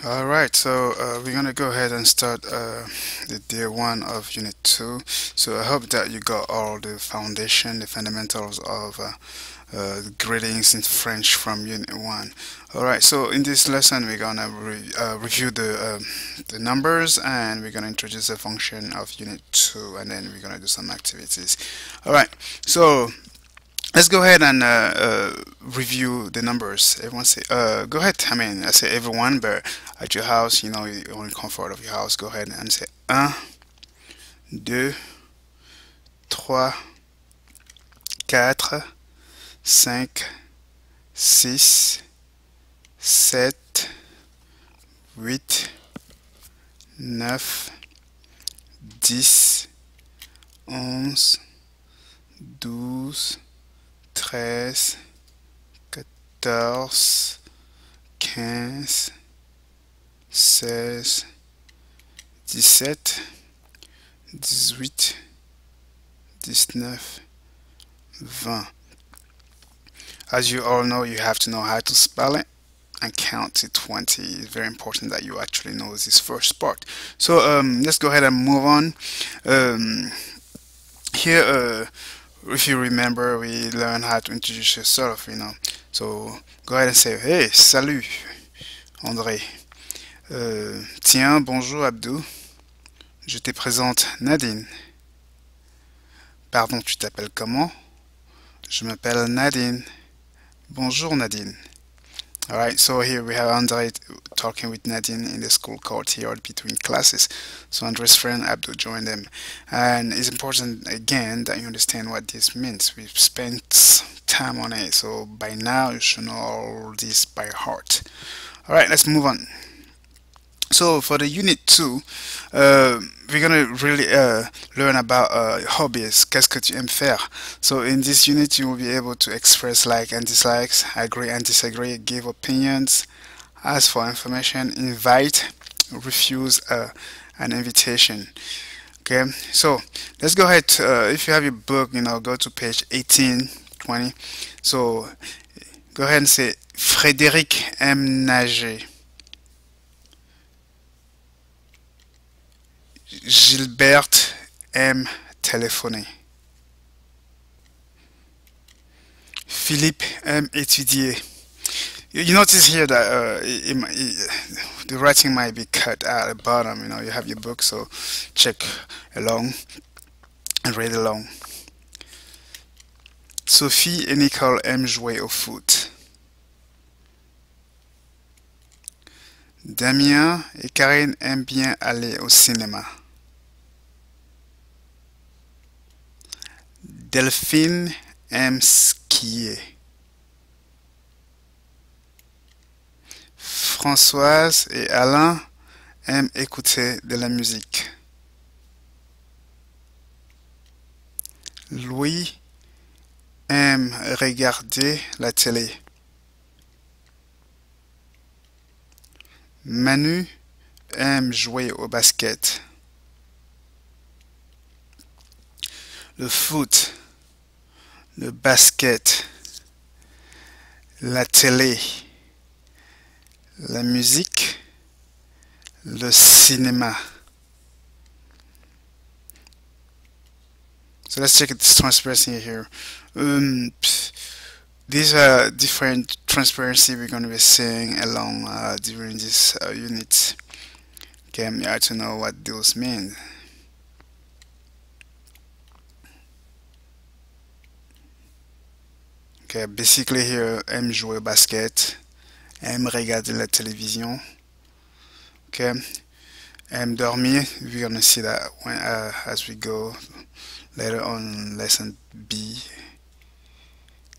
All right, so we're gonna go ahead and start the day one of Unit 2. So I hope that you got all the foundation, the fundamentals of greetings in French from Unit 1. All right, so in this lesson we're gonna review the numbers, and we're gonna introduce the function of Unit 2, and then we're gonna do some activities. All right, so let's go ahead and review the numbers. Everyone say, go ahead. I mean, I say everyone, but at your house, you're in comfort of your house. Go ahead and say 1, 2, 3, 4, 5, 6, 7, 8, 9, 10, 11, 12, 13, 14, 15, 16, 17, 18, 19, 20. As you all know, you have to know how to spell it and count to 20. It's very important that you actually know this first part. So let's go ahead and move on. Here, if you remember, we learned how to introduce yourself. So go ahead and say, hey, salut, André. Tiens, bonjour, Abdou. Je te présente Nadine. Pardon, tu t'appelles comment? Je m'appelle Nadine. Bonjour, Nadine. Alright, so here we have Andre talking with Nadine in the school courtyard between classes. So Andre's friend Abdul joined them. And it's important again that you understand what this means. We've spent time on it, so by now you should know all this by heart. Alright, let's move on. So for the unit 2, we're gonna really learn about hobbies. Qu'est-ce que tu aimes faire? So in this unit, you will be able to express like and dislikes, agree and disagree, give opinions, ask for information, invite, refuse an invitation. Okay, so let's go ahead. If you have your book, go to page 18, 20. So go ahead and say Frédéric aime nager. Gilberte aime téléphoner. Philippe aime étudier. You notice here that the writing might be cut at the bottom. You have your book, so check along and read along. Sophie et Nicole aiment jouer au foot. Damien et Karine aiment bien aller au cinéma. Delphine aime skier. Françoise et Alain aiment écouter de la musique. Louis aime regarder la télé. Manu aime jouer au basket. Le foot, le basket, la télé, la musique, le cinéma. So let's check this transparency here. These are different transparency we're going to be seeing along during this unit. Okay, you have to know what those mean. Okay, basically here, aime jouer au basket, aime regarder la télévision. Okay, aime dormir. We're gonna see that as we go later on lesson B.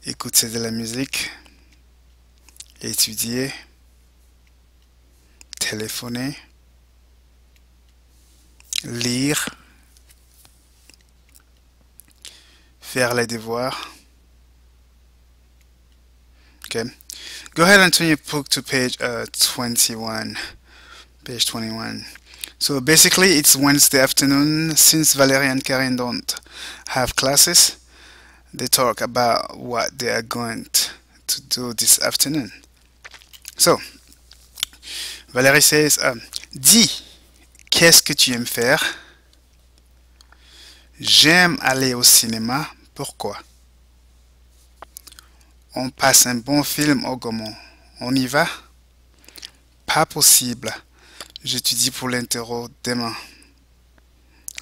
Écouter de la musique, étudier, téléphoner, lire, faire les devoirs. Okay, go ahead and turn your book to page 21. Page 21. So basically, it's Wednesday afternoon. Since Valerie and Karen don't have classes, they talk about what they are going to do this afternoon. So Valérie says, dis, qu'est-ce que tu aimes faire? J'aime aller au cinéma. Pourquoi? On passe un bon film au Gaumont. On y va? Pas possible. J'étudie pour l'interro demain.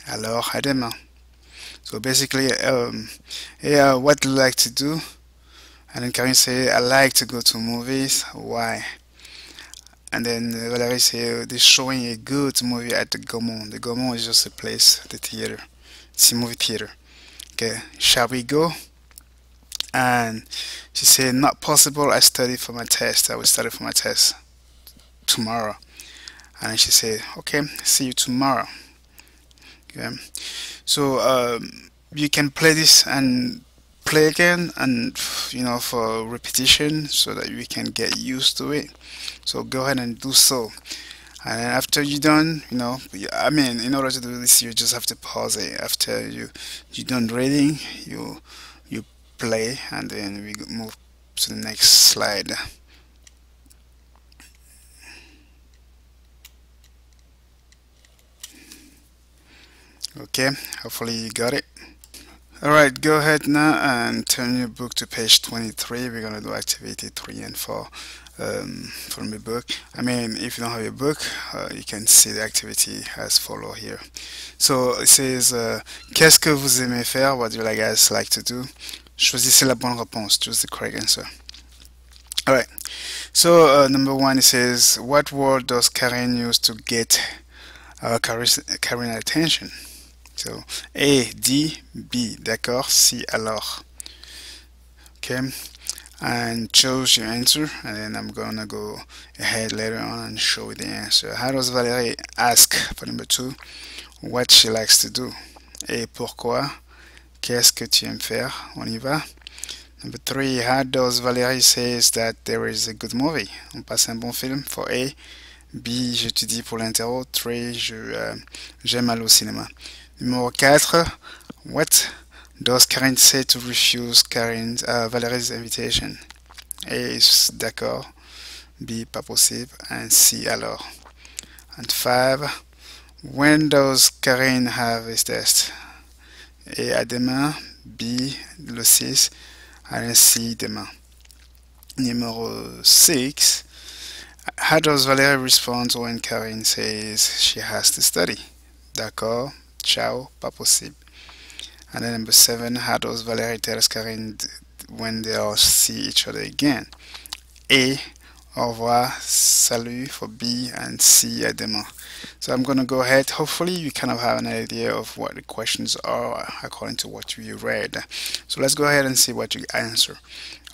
Alors, à demain. So basically, yeah, what do you like to do? And then Karin say, I like to go to movies. Why? And then Valerie say, they're showing a good movie at the Gaumont. The Gaumont is just a place, the theater. It's a movie theater. Okay, shall we go? And she said, not possible. I study for my test. I will study for my test tomorrow. And she said, okay, see you tomorrow. Okay. So you can play this and play again, and for repetition, so that you can get used to it. So go ahead and do so. And then after you're done, I mean, in order to do this, you just have to pause it. After you're done reading, you play, and then we move to the next slide. Okay, hopefully you got it. Alright, go ahead now and turn your book to page 23. We're going to do activity 3 and 4 from the book. I mean, if you don't have your book, you can see the activity as follow here. So it says, qu'est-ce que vous aimez faire? What do you guys like to do? Choisissez la bonne réponse. Choose the correct answer. Alright, so number 1, it says, what word does Karen use to get Karen's attention? So, A, D, B, d'accord, C, alors. Okay, and choose your answer, and then I'm gonna go ahead later on and show you the answer. How does Valérie ask for number 2 what she likes to do? A, pourquoi? Qu'est-ce que tu aimes faire? On y va. Number 3, how does Valérie says that there is a good movie? On passe un bon film. For A. B, j'étudie pour l'interro. 3, j'aime aller au cinéma. Numéro 4, what does Karen say to refuse Valérie's invitation? A is d'accord, B, pas possible, and C, alors. And 5, when does Karen have his test? A, à demain, B, le 6, and C, demain. Numéro 6, how does Valérie respond when Karen says she has to study? D'accord, ciao, pas possible. And then number 7, how does Valérie tell Karen when they'll see each other again? A, au revoir, salut for B, and C, à demain. So I'm going to go ahead. Hopefully you kind of have an idea of what the questions are according to what you read. So let's go ahead and see what you answer.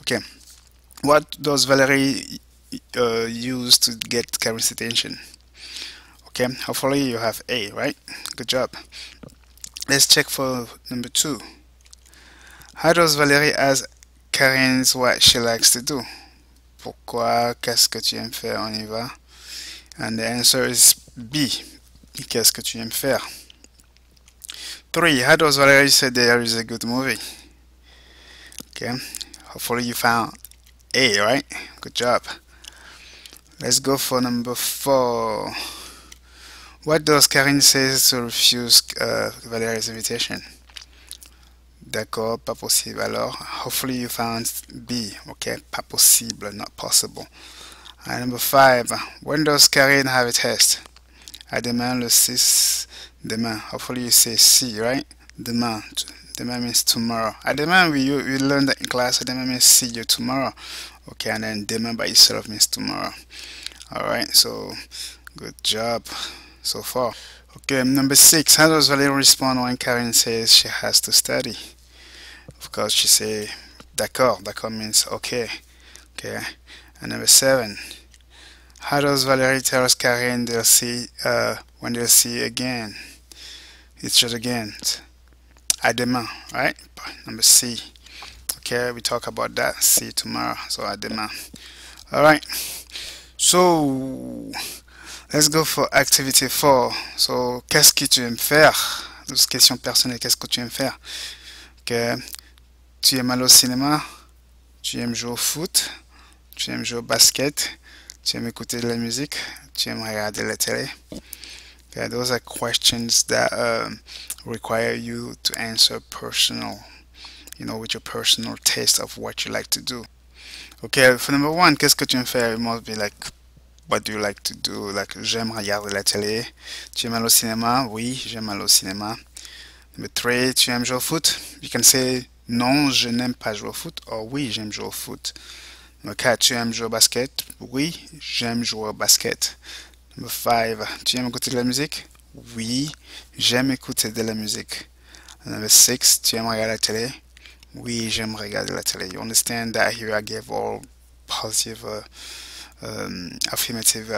Okay, what does Valérie use to get Karen's attention? Okay, hopefully you have A, right? Good job. Let's check for number 2. How does Valérie ask Karen what she likes to do? Pourquoi? Qu'est-ce que tu aimes faire? On y va. And the answer is B. Qu'est-ce que tu aimes faire? 3. How does Valérie say there is a good movie? Okay, hopefully you found A, right? Good job. Let's go for number 4. What does Karen say to refuse Valérie's invitation? D'accord, pas possible. Alors, hopefully you found B. Okay, pas possible, not possible. And number 5. When does Karen have a test? À demain, le 6. Demain. Hopefully you say C, right? Demain. Demain means tomorrow. À demain, we learned that in class. À demain means see you tomorrow. Okay, and then demain by itself means tomorrow. Alright, so good job so far. Okay, number 6. How does Valérie respond when Karen says she has to study? Of course, she say d'accord. D'accord means okay. Okay. And number 7. How does Valérie tell Karen they'll see when they'll see again? Each other again. À demain, right? Number C. Okay, we talk about that. See you tomorrow. So à demain. Alright. So let's go for activity 4. So, qu'est-ce que tu aimes faire? Question personnelle, qu'est-ce que tu aimes faire? Okay. Tu aimes aller au cinéma? Tu aimes jouer au foot? Tu aimes jouer au basket? Tu aimes écouter de la musique? Tu aimes regarder la télé? Okay, those are questions that require you to answer personal, with your personal taste of what you like to do. Okay, for number one, qu'est-ce que tu aimes faire? It must be like, what do you like to do? Like, j'aime regarder la télé. Tu aimes aller au cinéma? Oui, j'aime aller au cinéma. Number three, tu aimes jouer au foot? You can say, non, je n'aime pas jouer au foot, or oui, j'aime jouer au foot. Number quatre, tu aimes jouer au basket? Oui, j'aime jouer au basket. Number five, tu aimes écouter de la musique? Oui, j'aime écouter de la musique. Number six, tu aimes regarder la télé? Oui, j'aime regarder la télé. You understand that here I gave all positive, affirmative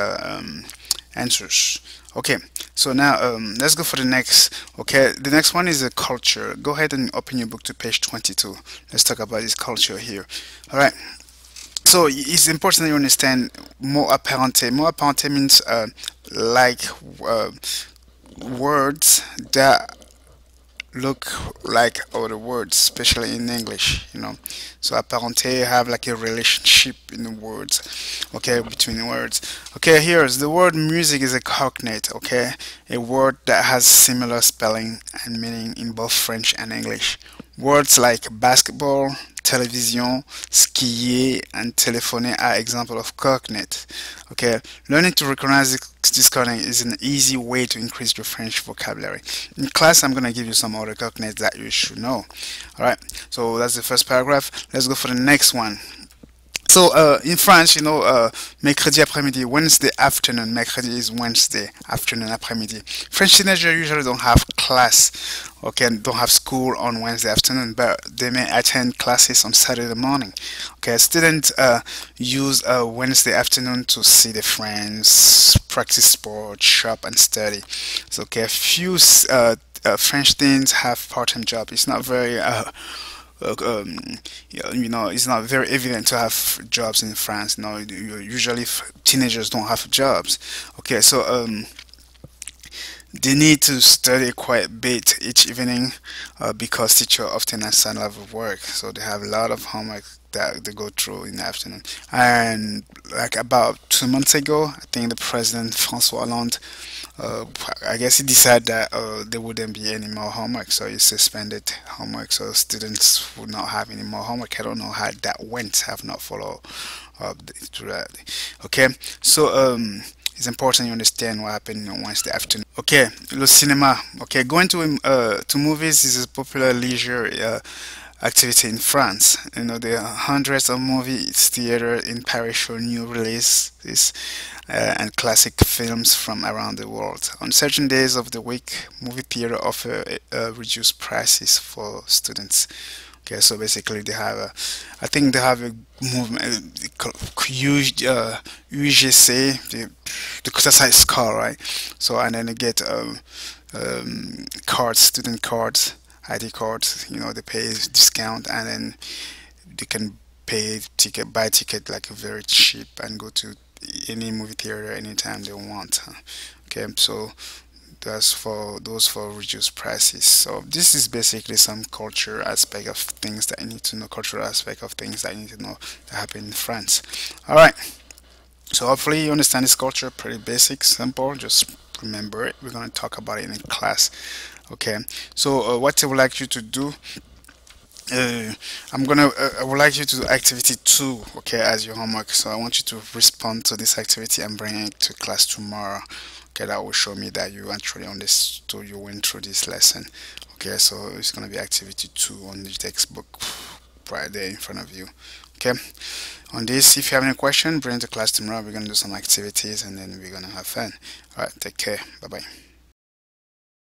answers. Okay, so now let's go for the next. Okay, the next one is a culture. Go ahead and open your book to page 22. Let's talk about this culture here. All right. So it's important that you understand mot apparente. Mot apparente means like uh, words that look like other words, especially in English. So apparente have like a relationship in the words, okay, between the words. Okay, here's the word music is a cognate, okay, a word that has similar spelling and meaning in both French and English. Words like basketball, television, skier, and téléphoner are examples of cognate. Okay, learning to recognize this cognate is an easy way to increase your French vocabulary. In class, I'm gonna give you some other cognates that you should know. All right, so that's the first paragraph. Let's go for the next one. So in France, mercredi après-midi, Wednesday afternoon. Mercredi is Wednesday afternoon, après-midi. French teenagers usually don't have class, okay, don't have school on Wednesday afternoon, but they may attend classes on Saturday morning. Okay, students use Wednesday afternoon to see their friends, practice sport, shop, and study. So, okay, few French teens have part-time job. It's not very it's not very evident to have jobs in France. Usually teenagers don't have jobs. Okay, so they need to study quite a bit each evening because teacher often assign a lot of work, so they have a lot of homework that they go through in the afternoon. And like about 2 months ago, I think the president François Hollande, I guess he decided that there wouldn't be any more homework, so he suspended homework, so students would not have any more homework. I don't know how that went. I have not followed up through that. Okay, so it's important you understand what happened on Wednesday afternoon. Okay, le cinéma. Okay, going to movies is a popular leisure activity in France. There are hundreds of movie theaters in Paris show new releases and classic films from around the world. On certain days of the week, movie theater offer reduced prices for students. Okay, so basically they have I think they have a movement UGC, because that's how it's called, right? So and then they get cards, student cards, ID cards. They pay discount, and then they can buy ticket like very cheap and go to any movie theater anytime they want. Okay, so that's for those for reduced prices. So this is basically some culture aspect of things that you need to know, cultural aspect of things that you need to know that happen in France. All right. So hopefully you understand this culture, pretty basic, simple. Just remember it. We're going to talk about it in class. Okay. So what I would like you to do, I would like you to do activity 2, okay, as your homework. So I want you to respond to this activity and bring it to class tomorrow. Okay, that will show me that you actually understood, you went through this lesson. Okay, so it's going to be activity 2 on the textbook right there in front of you. Okay, on this, if you have any question, bring it to class tomorrow. We're going to do some activities and then we're going to have fun. All right, take care. Bye bye.